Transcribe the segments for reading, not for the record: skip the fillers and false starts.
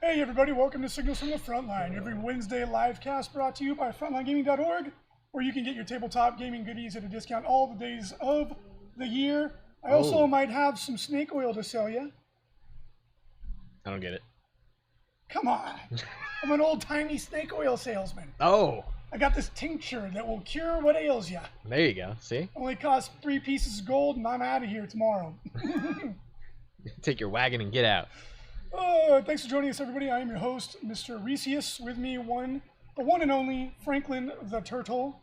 Hey everybody, welcome to Signals from the Frontline, every Wednesday live cast brought to you by frontlinegaming.org, where you can get your tabletop gaming goodies at a discount all the days of the year. I also might have some snake oil to sell you. I don't get it. Come on, I'm an old-timey snake oil salesman. Oh, I got this tincture that will cure what ails you. there you go. See? Only costs 3 pieces of gold and I'm out of here tomorrow. Take your wagon and get out. Thanks for joining us, everybody. I am your host, Mr. Reece. With me, the one and only Franklin the Turtle.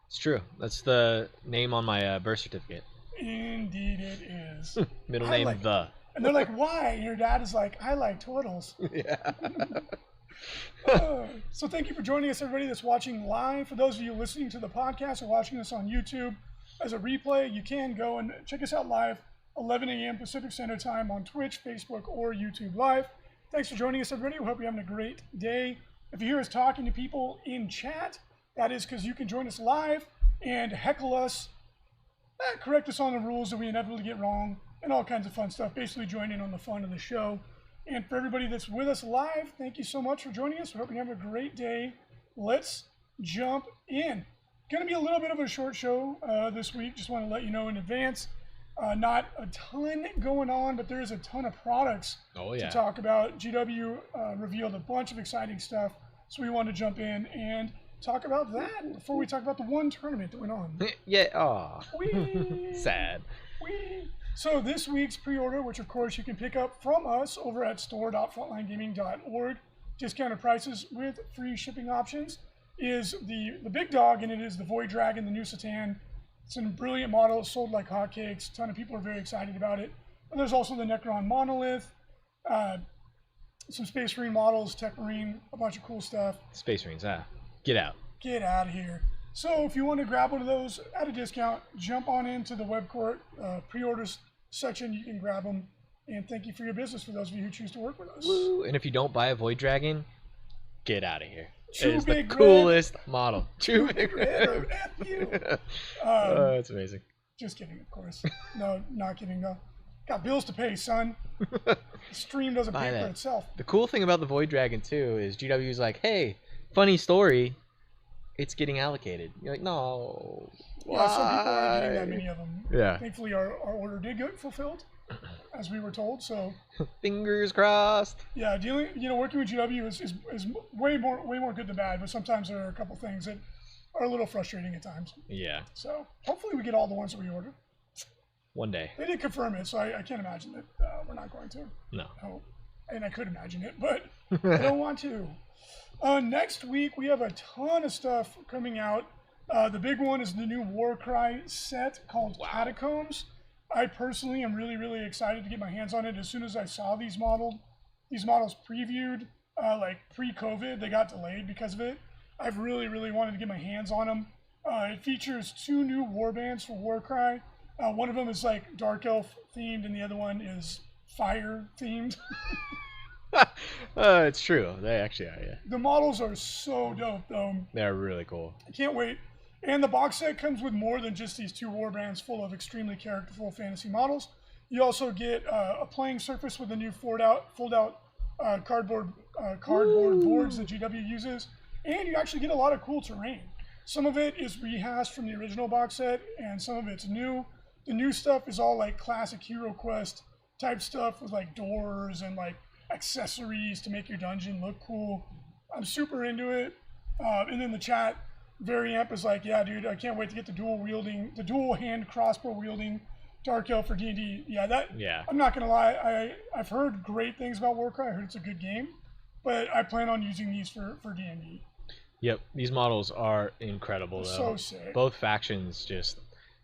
It's true. That's the name on my birth certificate. Indeed it is. Middle name, the. And they're like, why? And your dad is like, I like turtles. Yeah. So thank you for joining us, everybody that's watching live. For those of you listening to the podcast or watching us on YouTube as a replay, you can go and check us out live, 11 a.m. Pacific Standard Time on Twitch, Facebook, or YouTube Live. Thanks for joining us, everybody. We hope you're having a great day. If you hear us talking to people in chat, that is because you can join us live and heckle us, correct us on the rules that we inevitably get wrong, and all kinds of fun stuff. Basically join in on the fun of the show. And for everybody that's with us live, thank you so much for joining us. We hope you have a great day. Let's jump in. Going to be a little bit of a short show this week. Just want to let you know in advance. Not a ton going on, but there is a ton of products to talk about. GW revealed a bunch of exciting stuff, so we want to jump in and talk about that before we talk about the one tournament that went on. Yeah, aw. Sad. So this week's pre-order, which of course you can pick up from us over at store.frontlinegaming.org, discounted prices with free shipping options, is the big dog, and it is the Void Dragon, the new Satan. It's a brilliant model, sold like hotcakes. A ton of people are very excited about it. And there's also the Necron Monolith, some Space Marine models, Tech Marine, a bunch of cool stuff. Space Marines, get out. Get out of here. So if you want to grab one of those at a discount, jump on into the webcourt pre-orders section. You can grab them. And thank you for your business for those of you who choose to work with us. Woo. And if you don't buy a Void Dragon, get out of here. It is the coolest model. Too big red. That's amazing. Just kidding, of course. No, not kidding. No. Got bills to pay, son. The stream doesn't pay for itself. The cool thing about the Void Dragon, too, is GW's like, hey, funny story. It's getting allocated. You're like, no. Yeah, some people aren't getting that many of them. Yeah. Thankfully, our order did get fulfilled, as we were told. So fingers crossed. Yeah, working with GW is way more good than bad, but sometimes there are a couple things that are a little frustrating at times. Yeah. So hopefully we get all the ones that we ordered. One day. They did confirm it, so I can't imagine that we're not going to. No. And I could imagine it, but I don't want to. Next week, we have a ton of stuff coming out. The big one is the new Warcry set called Catacombs. I personally am really, really excited to get my hands on it. As soon as I saw these models previewed, like pre-COVID, they got delayed because of it. I've really, really wanted to get my hands on them. It features 2 new warbands for Warcry. One of them is like Dark Elf themed, and the other one is Fire themed. It's true. They actually are, yeah. The models are so dope, though. They're really cool. I can't wait. And the box set comes with more than just these 2 warbands full of extremely characterful fantasy models. You also get a playing surface with the new fold-out cardboard boards that GW uses. And you actually get a lot of cool terrain. Some of it is rehashed from the original box set, and some of it's new. The new stuff is all like classic Hero Quest type stuff with like doors and like accessories to make your dungeon look cool. I'm super into it. And then the chat, Variamp is like, yeah, dude, I can't wait to get the dual hand crossbow wielding Dark Elf for D&D. Yeah. I'm not gonna lie, I've heard great things about Warcry. I heard it's a good game, but I plan on using these for D&D. Yep, these models are incredible though. So sick. Both factions just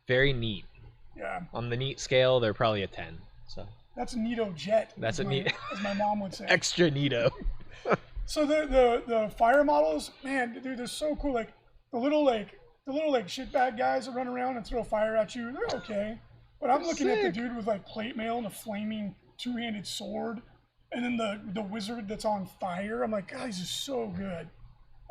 very neat. Yeah. On the neat scale, they're probably a 10. So. That's a neato jet. That's a neat. As my mom would say. Extra neato. So the fire models, man, dude, they're so cool. Like the little shitbag guys that run around and throw fire at you, they're okay. But I'm looking at the dude with like plate mail and a flaming 2-handed sword, and then the wizard that's on fire. I'm like, God, these are so good.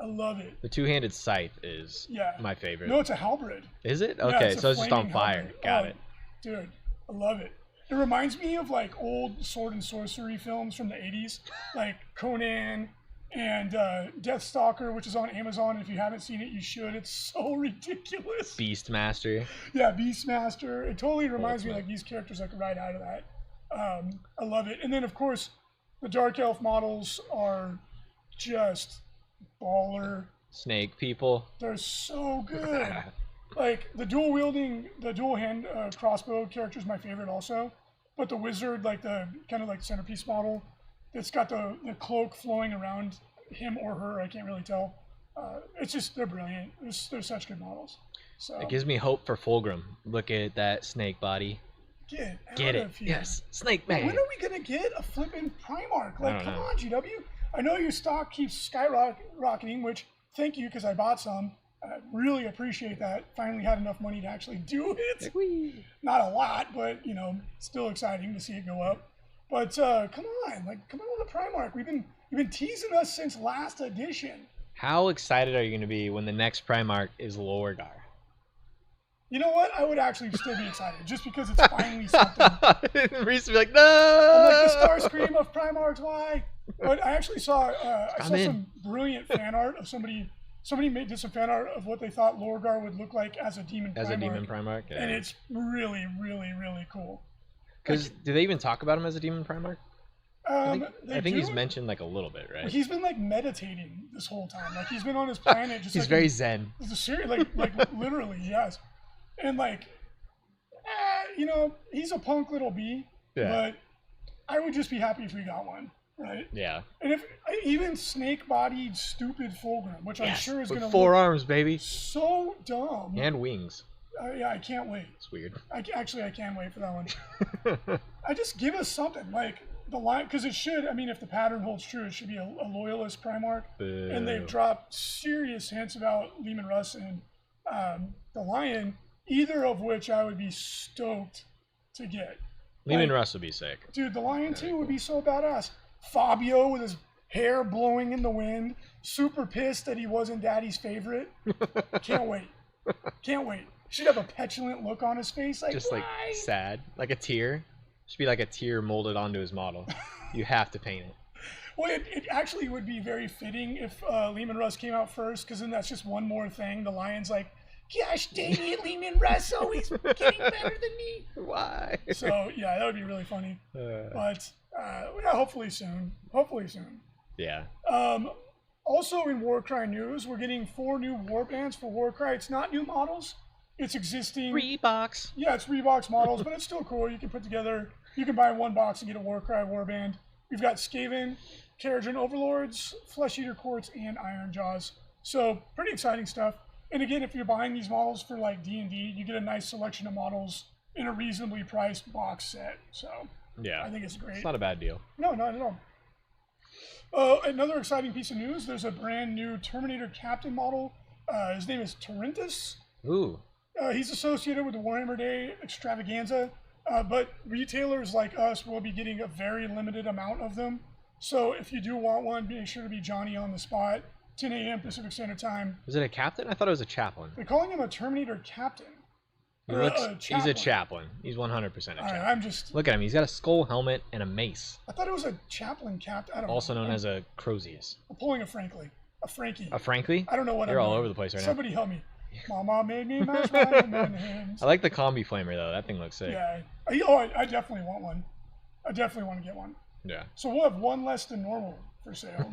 I love it. The 2-handed scythe is my favorite. No, it's a halberd. Is it? Okay, Yeah, so it's just on fire. Halberd. Got it. Dude, I love it. It reminds me of like old sword and sorcery films from the 80s, like Conan and Deathstalker, which is on Amazon. If you haven't seen it, you should. It's so ridiculous. Beastmaster. Yeah, Beastmaster. It totally reminds me like these characters like right out of that. I love it. And then of course, the Dark Elf models are just baller. Snake people. They're so good. Like the dual hand crossbow character is my favorite also. But the wizard, like the kind of like centerpiece model, it's got the cloak flowing around him or her. I can't really tell. It's just, they're brilliant. They're such good models. So It gives me hope for Fulgrim. Look at that snake body. get Get out it. of here. Yes. Snake man. When are we going to get a flipping Primarch? I Like, don't come know. on, GW. I know your stock keeps skyrocketing, which thank you because I bought some. I really appreciate that. Finally had enough money to actually do it. Whee! Not a lot, but, you know, still exciting to see it go up. But come on with the Primarch. You've been teasing us since last edition. How excited are you going to be when the next Primarch is Lorgar? You know what? I would actually still be excited just because it's finally something. Reece would be like, no! I'm like the Starscream of Primarchs. Why? But I actually saw some brilliant fan art of somebody did some fan art of what they thought Lorgar would look like as a demon Primarch. As a demon Primarch? Yeah. And it's really, really, really cool. Because do they even talk about him as a demon Primarch? I think he's do. mentioned like a little bit, right? He's been like meditating this whole time. Like he's been on his planet just He's like very zen. like literally, yes. And like you know, he's a punk little bee, but I would just be happy if we got one, right? Yeah. And if even snake-bodied stupid Fulgrim, which I'm sure is with going to 4 look arms, baby. so dumb. And wings. Yeah, I can't wait. It's weird. I can't wait for that one. I just give us something like the line, because it should. I mean, if the pattern holds true, it should be a loyalist Primarch. And they've dropped serious hints about Leman Russ and the Lion, either of which I would be stoked to get. Leman Russ would be sick. Dude, the Lion too would be so badass. Fabio with his hair blowing in the wind, super pissed that he wasn't Daddy's favorite. Can't wait. Can't wait. Should have a petulant look on his face, like Just like why? sad, like a tear. Should be like a tear molded onto his model. You have to paint it. Well, it actually would be very fitting if Leman Russ came out first, because then that's just one more thing. The Lion's like, gosh dang it, Leman Russ always getting better than me. Why? So yeah, that would be really funny. But yeah, hopefully soon. Hopefully soon. Yeah. Also in Warcry news, we're getting 4 new warbands for Warcry. It's not new models. It's existing. Reeboks. Yeah, it's Reeboks models, but it's still cool. You can put together, you can buy one box and get a Warcry warband. We've got Skaven, Kharadron Overlords, Flesh Eater Courts, and Iron Jaws. So pretty exciting stuff. And again, if you're buying these models for like D&D, you get a nice selection of models in a reasonably priced box set. So Yeah. I think it's great. It's not a bad deal. No, not at all. Another exciting piece of news, there's a brand new Terminator Captain model. His name is Tarentus. Ooh. He's associated with the Warhammer Day extravaganza, but retailers like us will be getting a very limited amount of them. So if you do want one, make sure to be Johnny on the spot, 10 a.m. Pacific Standard Time. Is it a captain? I thought it was a chaplain. They're calling him a Terminator Captain. He's a chaplain. He's 100% a chaplain. All right, I'm just... Look at him. He's got a skull helmet and a mace. I thought it was a chaplain captain. I don't Also know. known as a Crozius. I'm pulling a Frankie. A Frankie. A Frankly? I don't know what You're I'm all doing. over the place right now. Somebody help me. Mama made me mash my hands. I like the combi flamer though. That thing looks sick. Yeah. I definitely want one. I definitely want to get one. Yeah. So we'll have one less than normal for sale.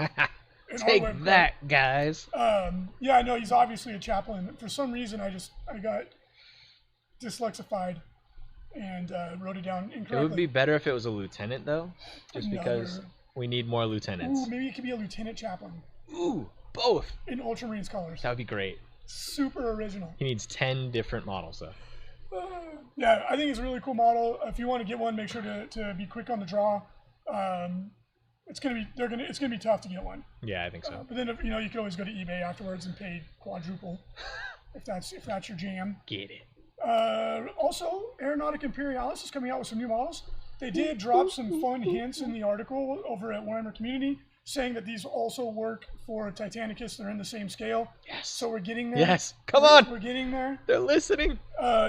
Take that, guys. Yeah, I know he's obviously a chaplain. For some reason, I got dyslexified and wrote it down incorrectly. It would be better if it was a lieutenant though, just because we need more lieutenants. Ooh, maybe it could be a lieutenant chaplain. Ooh, both. In Ultramarines colors. That would be great. Super original. He needs 10 different models though. Yeah, I think it's a really cool model. If you want to get one, make sure to be quick on the draw. It's gonna be tough to get one. Yeah, I think so. But then you can always go to eBay afterwards and pay quadruple if that's your jam. Get it. Also, Aeronautic Imperialis is coming out with some new models. They did drop some fun hints in the article over at Warhammer Community. saying that these also work for Titanicus. They're in the same scale. Yes. So we're getting there. Yes. Come on. We're getting there. They're listening.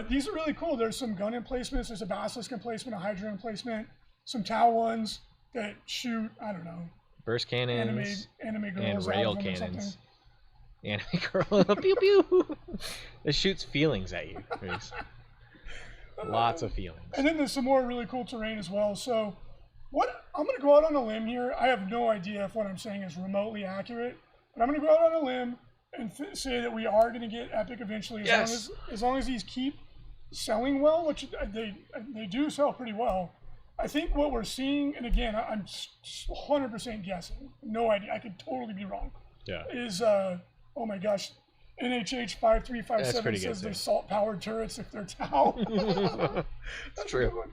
These are really cool. There's some gun emplacements. There's a basilisk emplacement, a hydra emplacement, some Tau ones that shoot, I don't know, burst cannons anime girls and rail out of them or something. cannons. Anime girl, pew pew. It shoots feelings at you. Reece. Lots of feelings. And then there's some more really cool terrain as well. So, what I'm going to go out on a limb here. I have no idea if what I'm saying is remotely accurate, but I'm going to go out on a limb and say that we are going to get Epic eventually, as long as these keep selling well, which they do sell pretty well. I think what we're seeing, and again, I'm 100% guessing, no idea, I could totally be wrong. Yeah. Is oh my gosh, NHH 5357 says they're salt-powered turrets if they're Tau. That's true.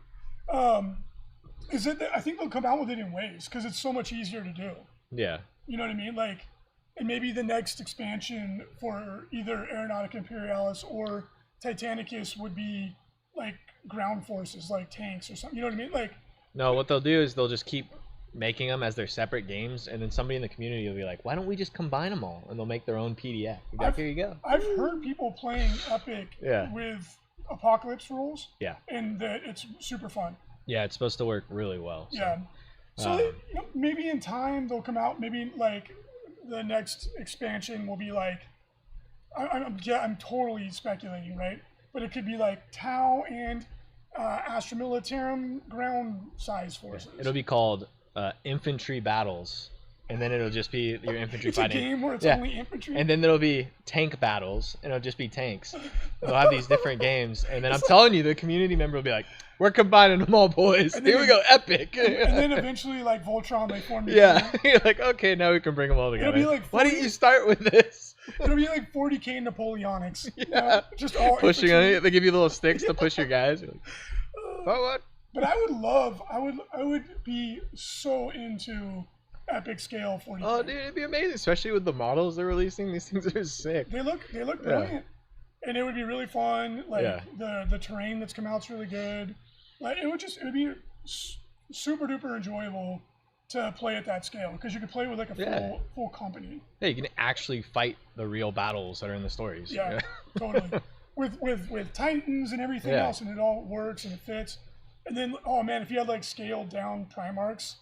Is it that I think they'll come out with it in waves because it's so much easier to do. Yeah. You know what I mean? Like, and maybe the next expansion for either Aeronautica Imperialis or Titanicus would be like ground forces, like tanks or something. You know what I mean? Like, no, what they'll do is they'll just keep making them as their separate games, and then somebody in the community will be like, why don't we just combine them all? And they'll make their own PDF. Here you go. I've heard people playing Epic with Apocalypse rules. Yeah. And that it's super fun. Yeah, it's supposed to work really well. So. Yeah. So maybe in time they'll come out, maybe like the next expansion will be like, I'm totally speculating, right? But it could be like Tau and Astra Militarum ground size forces. It'll be called Infantry Battles, and then it'll just be your infantry fighting. It's a game where it's only infantry. And then there'll be Tank Battles, and it'll just be tanks. They'll have these different games, and then I'm telling you, the community member will be like, we're combining them all, boys. Here we go, Epic. And then eventually, like Voltron, they form. Yeah, you're like, okay, now we can bring them all together. It'll be like 40, why don't you start with this? It'll be like 40k Napoleonics. Yeah, just all pushing on it. They give you little sticks to push your guys. Like, what? But I would be so into epic scale 40k. Oh, dude, it'd be amazing, especially with the models they're releasing. These things are sick. They look brilliant, and it would be really fun. Like the terrain that's come out's really good. Like it would be super duper enjoyable to play at that scale because you could play with like a full company. Yeah, you can actually fight the real battles that are in the stories. Yeah, totally. With Titans and everything else, and it all works and it fits. And then, oh man, if you had like scaled down Primarchs,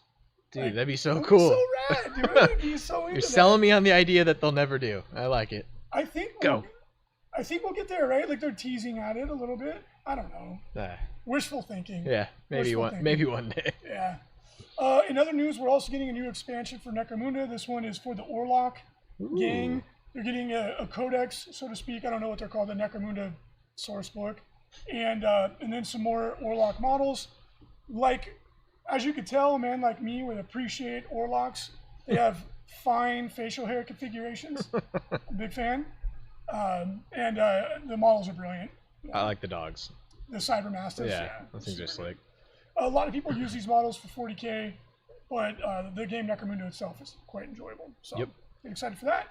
dude, that'd be so cool. So rad, dude. I'd be so into You're selling me on the idea that they'll never do. I like it. I think we'll get there, right? Like they're teasing at it a little bit. I don't know. Wishful thinking. Yeah, maybe one day. Yeah. In other news, we're also getting a new expansion for Necromunda. This one is for the Orlok gang. They're getting a codex, so to speak. I don't know what they're called, the Necromunda source book. And then some more Orlok models. Like, as you could tell, a man like me would appreciate Orloks. They have fine facial hair configurations. I'm a big fan. And the models are brilliant. I like the dogs. The Cybermasters. Yeah, those things are slick. A lot of people use these models for 40k, but the game Necromunda itself is quite enjoyable. So get excited for that.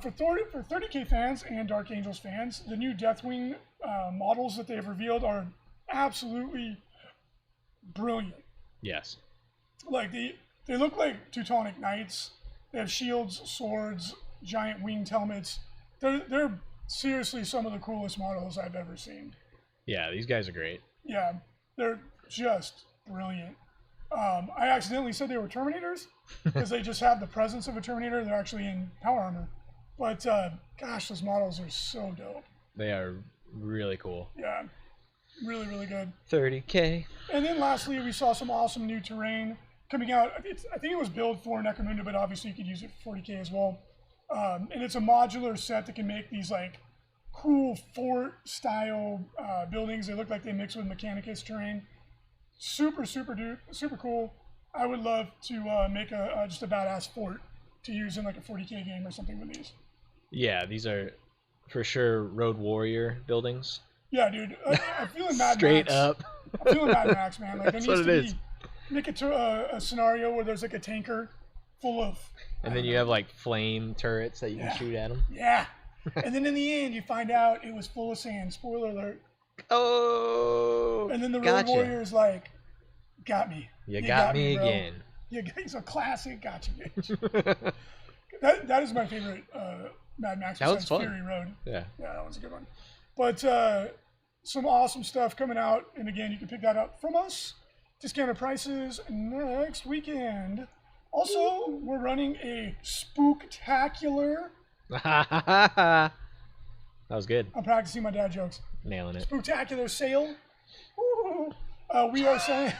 For 30k fans and Dark Angels fans, the new Deathwing models that they've revealed are absolutely brilliant. Yes. Like they look like Teutonic Knights. They have shields, swords, giant winged helmets. They're seriously some of the coolest models I've ever seen. Yeah, these guys are great. Yeah, they're just brilliant. I accidentally said they were Terminators because they just have the presence of a Terminator. They're actually in power armor. But gosh, those models are so dope. They are really cool. Yeah, really, really good. 30k. And then lastly, we saw some awesome new terrain coming out. I think it was built for Necromunda, but obviously you could use it for 40k as well. And it's a modular set that can make these like cool fort-style buildings. They look like they mix with Mechanicus terrain. Super cool. I would love to make just a badass fort to use in like a 40k game or something with these. Yeah, these are for sure Road Warrior buildings. Yeah, dude. I'm feeling Mad Straight Max. up. I'm feeling Mad Max, man. Like, That's what it is. Make it to a scenario where there's like a tanker full of... And then you have like flame turrets that you can shoot at them. Yeah. And then in the end, you find out it was full of sand. Spoiler alert. Oh. And then the Road Warrior is like, got me. You got me again. Yeah, he's a classic gotcha bitch. that is my favorite Mad Max. That was fun. Fury Road. Yeah, that one's a good one. But some awesome stuff coming out, and again, you can pick that up from us. Discounted prices next weekend. Also, we're running a Spooktacular. that was good. I'm practicing my dad jokes. Nailing it. Spooktacular sale. We are selling.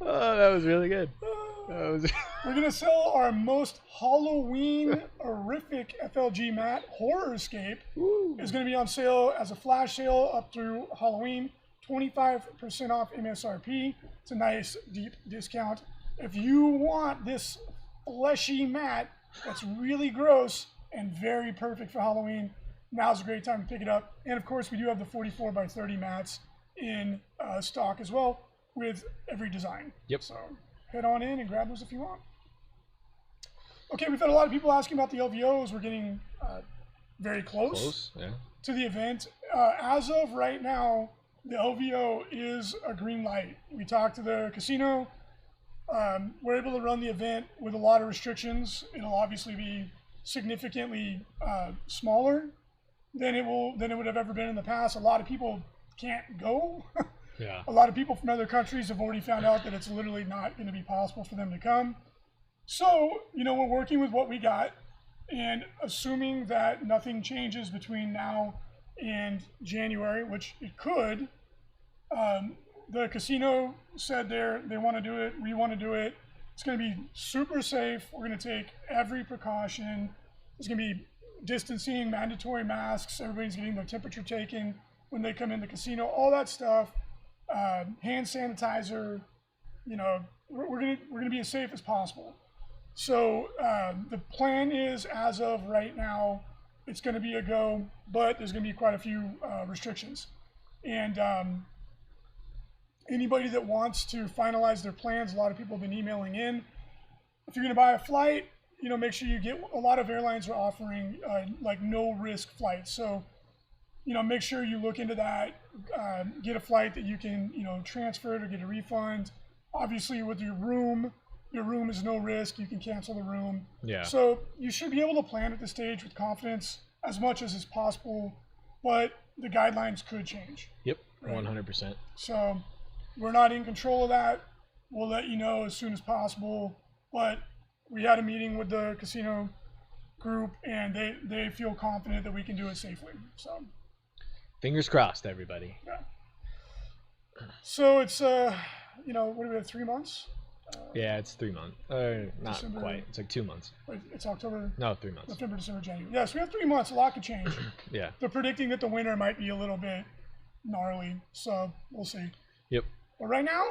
Oh, that was really good. We're gonna sell our most Halloween horrific FLG mat. Horrorscape is gonna be on sale as a flash sale up through Halloween. 25% off MSRP. It's a nice deep discount. If you want this fleshy mat that's really gross and very perfect for Halloween, now's a great time to pick it up. And of course, we do have the 44 by 30 mats in stock as well with every design. Yep. So head on in and grab those if you want. Okay, we've had a lot of people asking about the LVOs. We're getting very close to the event. As of right now, the LVO is a green light. We talked to the casino. We're able to run the event with a lot of restrictions. It'll obviously be significantly smaller than it would have ever been in the past. A lot of people can't go. Yeah. A lot of people from other countries have already found out that it's literally not going to be possible for them to come. So, we're working with what we got, and assuming that nothing changes between now and January, which it could. The casino said they want to do it. We want to do it. It's going to be super safe. We're going to take every precaution. There's going to be distancing, mandatory masks. Everybody's getting their temperature taken when they come in the casino. All that stuff. Hand sanitizer. We're going to be as safe as possible. So the plan is, as of right now, it's going to be a go, but there's going to be quite a few restrictions. And anybody that wants to finalize their plans, a lot of people have been emailing in. If you're going to buy a flight, make sure you get, a lot of airlines are offering like no risk flights. So, make sure you look into that, get a flight that you can, transfer it or get a refund. Obviously with your room is no risk. You can cancel the room. Yeah. So you should be able to plan at this stage with confidence as much as is possible, but the guidelines could change. Yep, right? 100%. So we're not in control of that. We'll let you know as soon as possible, but we had a meeting with the casino group, and they feel confident that we can do it safely. So fingers crossed, everybody. Yeah. So it's, what do we have, 3 months? Yeah, it's 3 months. Not December, quite. It's like 2 months. Wait, it's October? No, 3 months. November, December, January. Yeah, so we have 3 months. A lot could change. Yeah. They're predicting that the winter might be a little bit gnarly, so we'll see. Yep. But right now,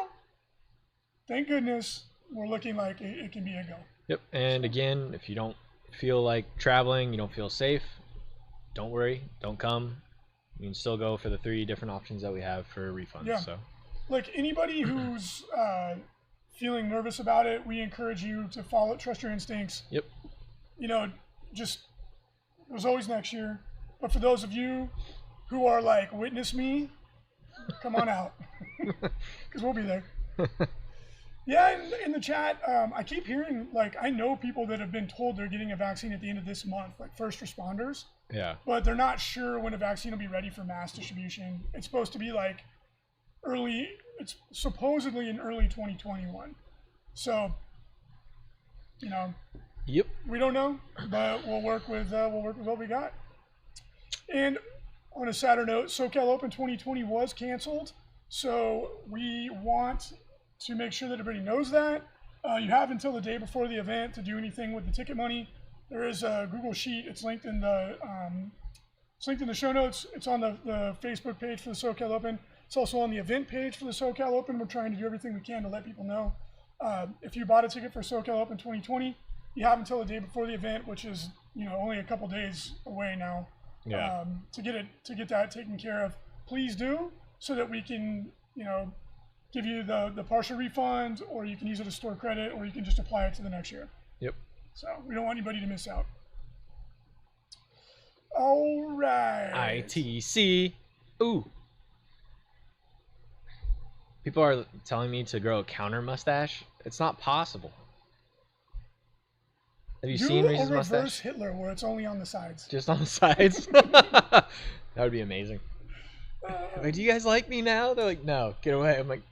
thank goodness, we're looking like it can be a go. Yep. And again, if you don't feel like traveling, you don't feel safe, don't worry. Don't come. You can still go for the 3 different options that we have for refunds. Yeah. So, like anybody who's feeling nervous about it, we encourage you to trust your instincts. Yep. Just there's always next year. But for those of you who are like, witness me, come on out, because we'll be there. Yeah, in the chat, I keep hearing, like, I know people that have been told they're getting a vaccine at the end of this month, like first responders. Yeah. But they're not sure when a vaccine will be ready for mass distribution. It's supposed to be like it's supposedly in early 2021. So, Yep. we don't know, but we'll work with what we got. And on a sadder note, SoCal Open 2020 was canceled. So we want to make sure that everybody knows that. You have until the day before the event to do anything with the ticket money. There is a Google Sheet. It's linked in the show notes. It's on the Facebook page for the SoCal Open. It's also on the event page for the SoCal Open. We're trying to do everything we can to let people know. If you bought a ticket for SoCal Open 2020, you have until the day before the event, which is only a couple days away now. Yeah. To get that taken care of. Please do, so that we can give you the partial refund, or you can use it as store credit, or you can just apply it to the next year. Yep. So we don't want anybody to miss out. All right. ITC. Ooh. People are telling me to grow a counter mustache. It's not possible. Have you seen Reese's Do a reverse mustache? Hitler where it's only on the sides. Just on the sides? That would be amazing. Like, do you guys like me now? They're like, no, get away. I'm like,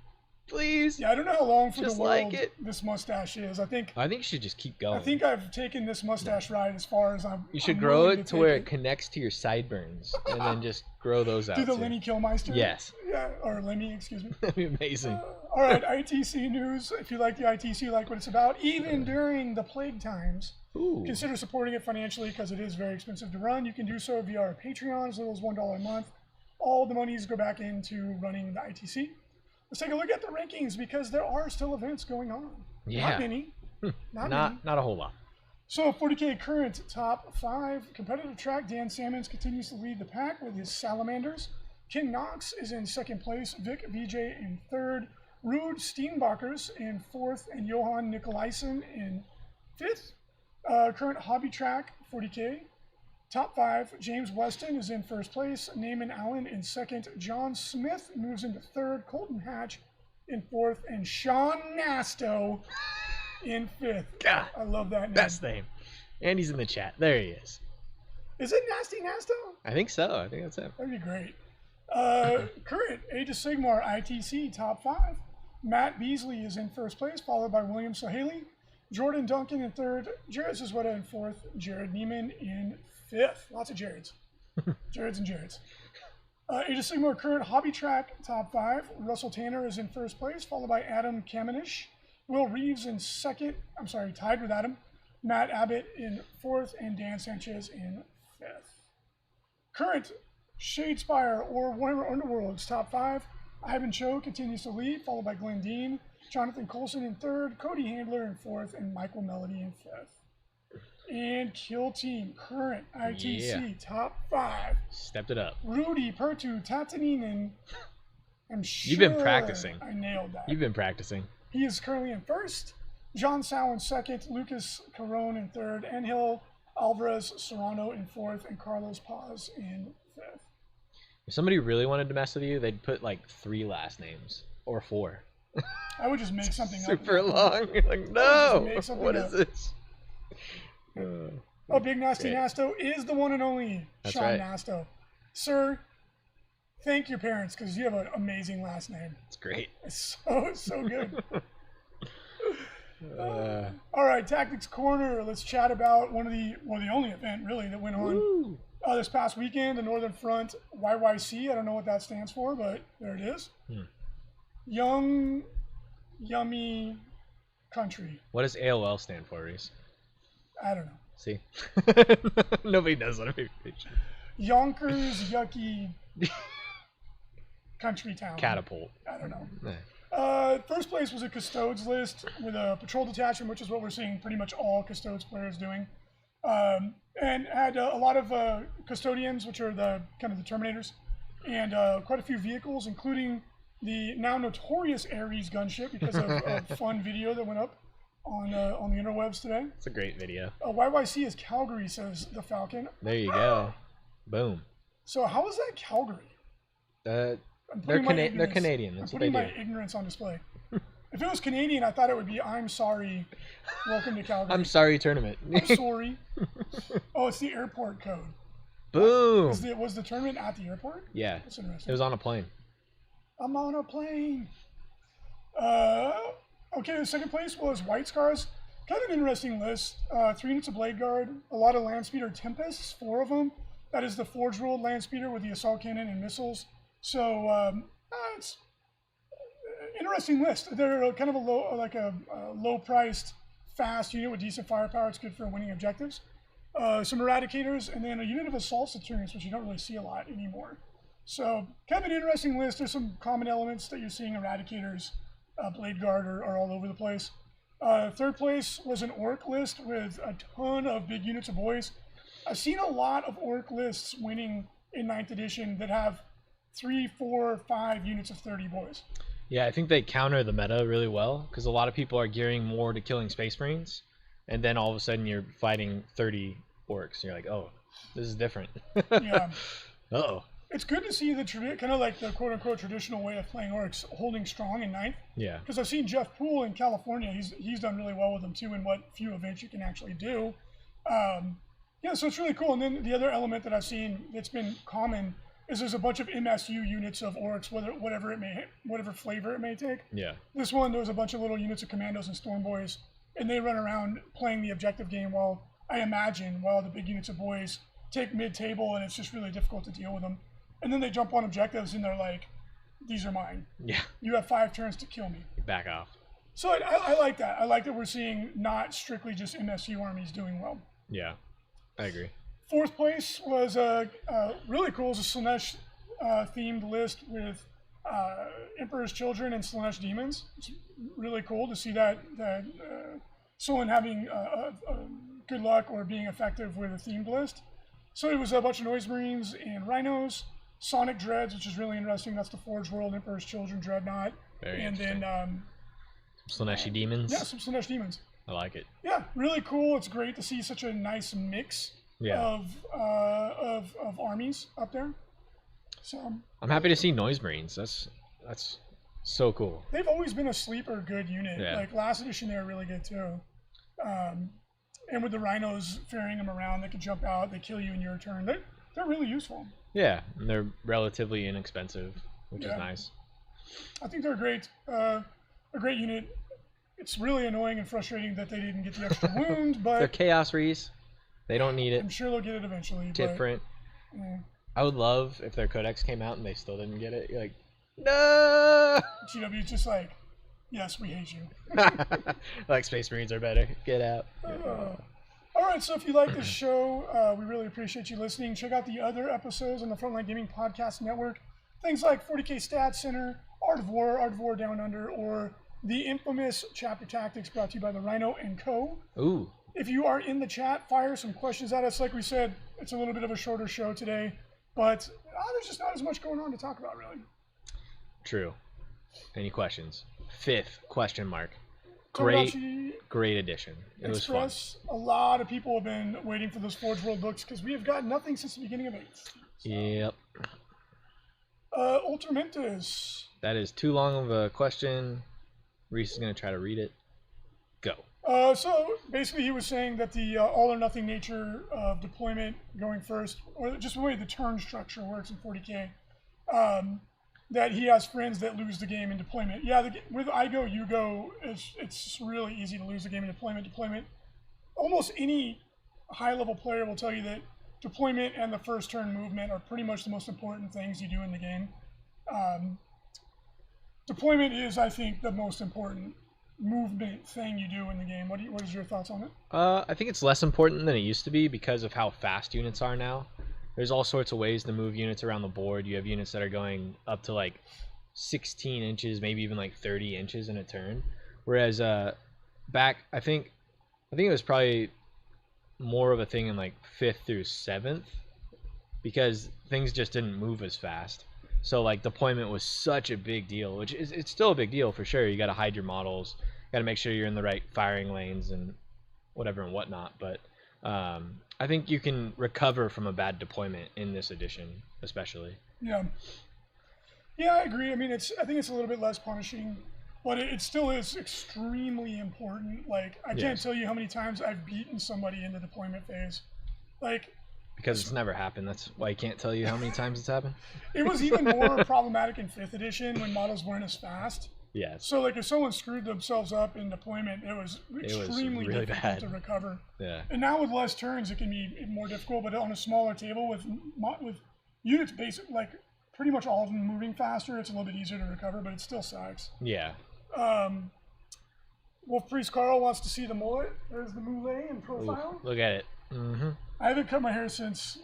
please. Yeah, I don't know how long for Just the world like it. this mustache is. I think you should just keep going. I think I've taken this mustache ride as far as I'm. You should I'm grow willing it to to where take it connects to your sideburns, and then just grow those out. Do the too. Lenny Kilmeister? Yes. Yeah, or Lenny, excuse me. That'd be amazing. All right, ITC news. If you like the ITC, you like what it's about, even during the plague times. Ooh. Consider supporting it financially because it is very expensive to run. You can do so via our Patreon, as little as $1 a month. All the monies go back into running the ITC. Let's take a look at the rankings because there are still events going on. Yeah. Not many. Not a whole lot. So 40K current top 5. Competitive track, Dan Salmons continues to lead the pack with his Salamanders. Ken Knox is in second place. Vic VJ in third. Rude Steenbachers in fourth. And Johan Nikolaisen in fifth. Current hobby track, 40K. Top 5, James Weston is in first place. Naaman Allen in second. John Smith moves into third. Colton Hatch in fourth. And Sean Nasto in fifth. God, I love that name. Best name. And he's in the chat. There he is. Is it Nasty Nasto? I think so. I think that's him. That'd be great. Current Age of Sigmar ITC top 5. Matt Beasley is in first place, followed by William Sohaley. Jordan Duncan in third. Jared Zizweta in fourth. Jared Neiman in fifth. Lots of Jareds. Jareds and Jareds. Age of Sigmar current hobby track top 5. Russell Tanner is in first place, followed by Adam Kamenish. Will Reeves in second. I'm sorry, tied with Adam. Matt Abbott in fourth, and Dan Sanchez in fifth. Current Shadespire or Warhammer Underworld's top 5. Ivan Cho continues to lead, followed by Glenn Dean. Jonathan Colson in third, Cody Handler in fourth, and Michael Melody in fifth. And Kill Team, current ITC top 5. Stepped it up. Rudy Pertu Tataninen. I'm sure You've been practicing. I nailed that. You've been practicing. He is currently in first. John Sow in second. Lucas Carone in third. Angel Alvarez Serrano in fourth. And Carlos Paz in fifth. If somebody really wanted to mess with you, they'd put like 3 last names or 4. I would just make something Super up. long. You're like, no. What up. is this? Big Nasty Nasto is the one and only That's Sean right. Nasto. Sir, thank your parents because you have an amazing last name. It's great. It's so good. All right, Tactics Corner. Let's chat about the only event really that went on this past weekend, the Northern Front YYC. I don't know what that stands for, but there it is. Young, yummy country. What does AOL stand for, Reese? I don't know. See? Nobody knows what I'm Yonkers, yucky country town. Catapult. I don't know. Yeah. First place was a Custodes list with a patrol detachment, which is what we're seeing pretty much all Custodes players doing. And had a lot of custodians, which are the kind of the Terminators, and quite a few vehicles, including the now notorious Ares gunship because of a fun video that went up on the interwebs today. It's a great video. YYC is Calgary, says the Falcon. There you go. Boom. So how is that Calgary? They're Canadian. That's what they I'm putting do. my ignorance on display. If it was Canadian, I thought it would be I'm sorry, welcome to Calgary. I'm sorry tournament. I'm sorry. Oh, it's the airport code. Boom. Was the tournament at the airport? Yeah. That's interesting. It was on a plane. I'm on a plane. Okay, the second place was White Scars. Kind of an interesting list. 3 units of Blade Guard, a lot of Landspeeder Tempests, 4 of them. That is the Forge Ruled Landspeeder with the assault cannon and missiles. So it's an interesting list. They're kind of a low-priced, fast unit with decent firepower. It's good for winning objectives. Some Eradicators, and then a unit of Assault Centurions, which you don't really see a lot anymore. So kind of an interesting list. There's some common elements that you're seeing. Eradicators, Blade Guard are all over the place. Third place was an Orc list with a ton of big units of boys. I've seen a lot of Orc lists winning in 9th edition that have 3, 4, 5 units of 30 boys. Yeah, I think they counter the meta really well because a lot of people are gearing more to killing Space Marines, and then all of a sudden you're fighting 30 orcs. And you're like, oh, this is different. Yeah. Uh-oh. It's good to see the kind of like the quote-unquote traditional way of playing orcs holding strong in ninth. Yeah. Because I've seen Jeff Poole in California. He's done really well with them too in what few events you can actually do. Yeah, so it's really cool. And then the other element that I've seen that's been common is there's a bunch of MSU units of orcs, whatever flavor it may take. Yeah. This one, there was a bunch of little units of commandos and storm boys, and they run around playing the objective game while the big units of boys take mid-table, and it's just really difficult to deal with them. And then they jump on objectives, and they're like, these are mine. Yeah. You have 5 turns to kill me. Back off. So I like that. I like that we're seeing not strictly just MSU armies doing well. Yeah, I agree. 4th place was really cool. It was a Slaanesh themed list with Emperor's Children and Slaanesh Demons. It's really cool to see that someone having good luck or being effective with a themed list. So it was a bunch of Noise Marines and Rhinos, Sonic Dreads, which is really interesting. That's the Forge World, Emperor's Children, Dreadnought. Very and interesting. Then Slaaneshi Demons? Yeah, some Slaanesh Demons. I like it. Yeah, really cool. It's great to see such a nice mix of armies up there. So I'm happy to see Noise Marines. That's so cool. They've always been a sleeper good unit. Yeah. Like last edition, they were really good too. And with the Rhinos ferrying them around, they can jump out, they kill you in your turn. They're really useful. Yeah, and they're relatively inexpensive, which is nice. I think they're a great unit. It's really annoying and frustrating that they didn't get the extra wound, but they're Chaos Reese. They don't need it. I'm sure they'll get it eventually. Different. But, yeah. I would love if their codex came out and they still didn't get it. You're like, no. GW's just like, yes, we hate you. Like Space Marines are better. Get out. All right, so if you like this show, we really appreciate you listening. Check out the other episodes on the Frontline Gaming Podcast Network. Things like 40K Stat Center, Art of War Down Under, or the infamous Chapter Tactics brought to you by the Rhino & Co. Ooh. If you are in the chat, fire some questions at us. Like we said, it's a little bit of a shorter show today, but there's just not as much going on to talk about, really. True. Any questions? 5th question mark. Tomodachi Great edition. It was fun. A lot of people have been waiting for those Forge World books because we have got nothing since the beginning of 8th. Yep. Ultramantis. That is too long of a question. Reese is going to try to read it. Go. So basically he was saying that the all or nothing nature of deployment going first, or just the way the turn structure works in 40K, that he has friends that lose the game in deployment. Yeah, with I go, you go, it's really easy to lose the game in deployment. Almost any high-level player will tell you that deployment and the first turn movement are pretty much the most important things you do in the game. Deployment is, I think, the most important movement thing you do in the game. What is your thoughts on it? I think it's less important than it used to be because of how fast units are now. There's all sorts of ways to move units around the board. You have units that are going up to like 16 inches, maybe even like 30 inches in a turn. Whereas back, I think it was probably more of a thing in like 5th through 7th because things just didn't move as fast. So like deployment was such a big deal, which it's still a big deal for sure. You got to hide your models, got to make sure you're in the right firing lanes and whatever and whatnot. But I think you can recover from a bad deployment in this edition, especially. Yeah, I agree. I mean, I think it's a little bit less punishing, but it still is extremely important. Like I can't tell you how many times I've beaten somebody in the deployment phase, like. Because it's never happened. That's why I can't tell you how many times it's happened. It was even more problematic in 5th edition when models weren't as fast. Yeah. So like if someone screwed themselves up in deployment, it was extremely really difficult bad to recover. Yeah. And now with less turns, it can be more difficult. But on a smaller table with units like pretty much all of them moving faster, it's a little bit easier to recover, but it still sucks. Yeah. Wolf Priest Carl wants to see the mullet. There's the mullet in profile. Ooh, look at it. Mm-hmm. I haven't cut my hair since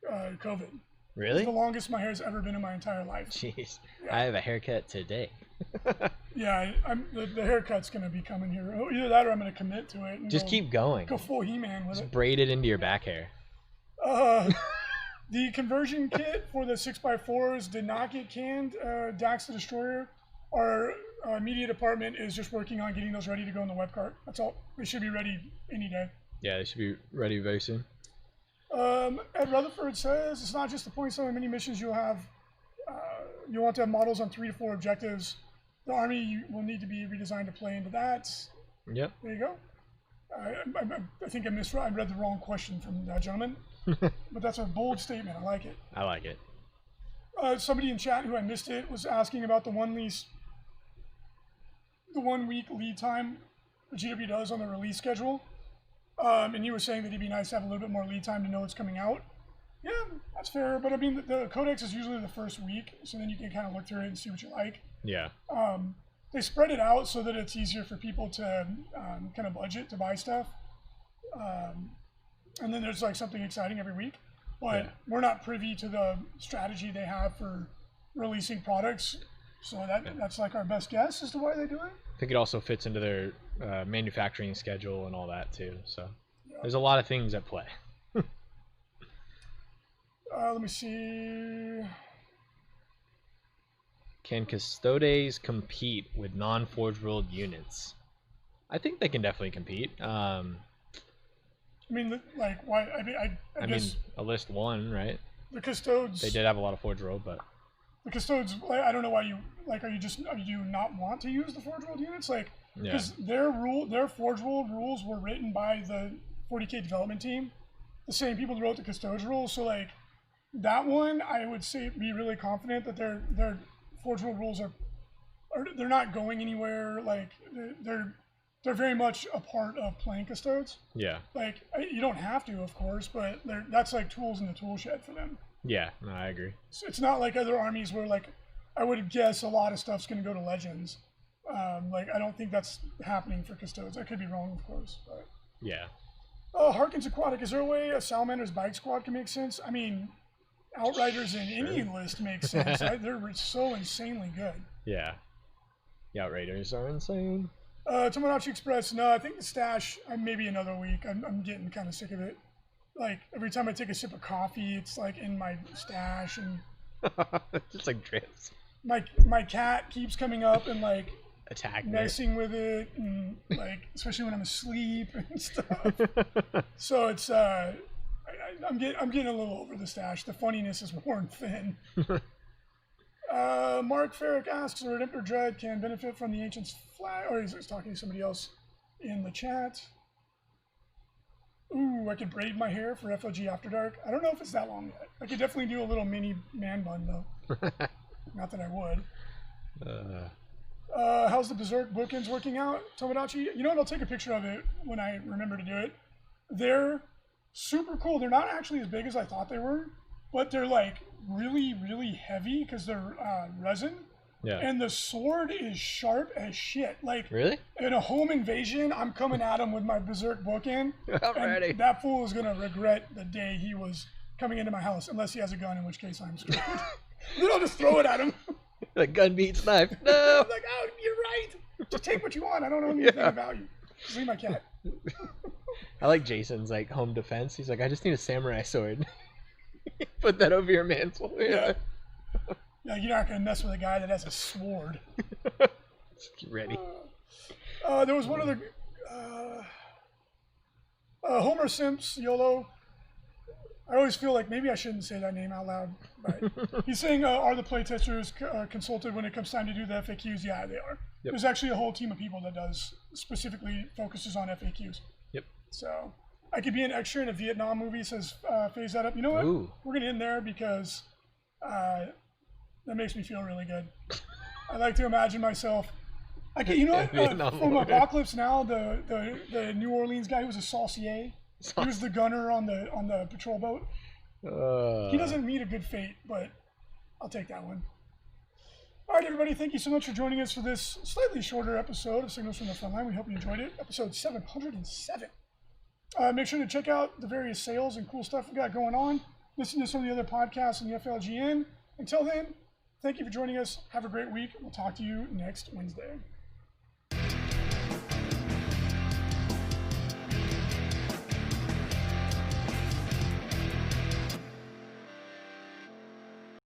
COVID. Really? It's the longest my hair's ever been in my entire life. Jeez. Yeah. I have a haircut today. Yeah, the haircut's going to be coming here. Either that or I'm going to commit to it. And just keep going. Go full He-Man with it. Braid it into your back hair. The conversion kit for the 6x4s did not get canned. Dax the Destroyer, our media department is just working on getting those ready to go in the web cart. That's all. They should be ready any day. Yeah, they should be ready very soon. Ed Rutherford says it's not just the points on mini missions. You'll want to have models on 3 to 4 objectives. The army will need to be redesigned to play into that. Yep. There you go. I think I read the wrong question from that gentleman, but that's a bold statement. I like it. I like it. Somebody in chat who I missed it was asking about the 1 week lead time the GW does on the release schedule. And he was saying that it'd be nice to have a little bit more lead time to know what's coming out. Yeah, that's fair. But I mean, the codex is usually the first week, so then you can kind of look through it and see what you like. Yeah. They spread it out so that it's easier for people to kind of budget to buy stuff. And then there's like something exciting every week. But we're not privy to the strategy they have for releasing products. So that's like our best guess as to why they do it. I think it also fits into their manufacturing schedule and all that too. So there's a lot of things at play. Let me see. Can Custodes compete with non-Forge World units? I think they can definitely compete. I mean, like, why? I guess a list 1, right? The Custodes. They did have a lot of Forge World, but the Custodes. I don't know why you like. Are you not want to use the Forge World units? Like, because their Forge World rules were written by the 40K development team, the same people that wrote the Custodes rules. So like, that one, I would say be really confident that their Forge World rules they're not going anywhere. Like they're very much a part of playing Custodes. Yeah. Like you don't have to, of course, but that's like tools in the tool shed for them. Yeah, no, I agree. So it's not like other armies where like I would guess a lot of stuff's going to go to Legends. Like I don't think that's happening for Custodes. I could be wrong, of course. But yeah. Harkins Aquatic. Is there a way a Salamander's bike squad can make sense? I mean, Outriders in any list makes sense. They're so insanely good. Yeah. The Outriders are insane. Tomodachi Express. No, I think the stash. Maybe another week. I'm getting kind of sick of it. Like every time I take a sip of coffee, it's like in my stash and just like drips. My cat keeps coming up and like messing with it, and like especially when I'm asleep and stuff. So it's I'm getting a little over the stash. The funniness is worn thin. Mark Farrick asks, Lord Emperor Dread can benefit from the Ancient's flag, or he's talking to somebody else in the chat. Ooh, I could braid my hair for FLG After Dark. I don't know if it's that long yet. I could definitely do a little mini man bun though. Not that I would. How's the Berserk bookends working out, Tomodachi? You know what? I'll take a picture of it when I remember to do it. They're super cool. They're not actually as big as I thought they were, but they're like really, really heavy because they're resin. Yeah. And the sword is sharp as shit. Like, really? In a home invasion, I'm coming at him with my Berserk bookend. I'm ready. That fool is going to regret the day he was coming into my house, unless he has a gun, in which case I'm screwed. Then I'll just throw it at him. Like gun beats knife. No. I'm like, oh, you're right. Just take what you want. I don't own anything of value. Just leave my cat. I like Jason's like home defense. He's like, I just need a samurai sword. Put that over your mantle. Yeah. Yeah, you're not going to mess with a guy that has a sword. Just ready. There was one other... Homer Simps, YOLO. I always feel like maybe I shouldn't say that name out loud. But he's saying, are the playtesters consulted when it comes time to do the FAQs? Yeah, they are. Yep. There's actually a whole team of people that specifically focuses on FAQs. Yep. So I could be an extra in a Vietnam movie, says Phase That Up. You know what? Ooh. We're going to end there because... that makes me feel really good. I like to imagine myself. You know what? From Apocalypse Now, the New Orleans guy who was a saucier. He was the gunner on the patrol boat. He doesn't meet a good fate, but I'll take that one. All right, everybody. Thank you so much for joining us for this slightly shorter episode of Signals from the Frontline. We hope you enjoyed it. Episode 707. Make sure to check out the various sales and cool stuff we got going on. Listen to some of the other podcasts in the FLGN. Until then, thank you for joining us. Have a great week. We'll talk to you next Wednesday.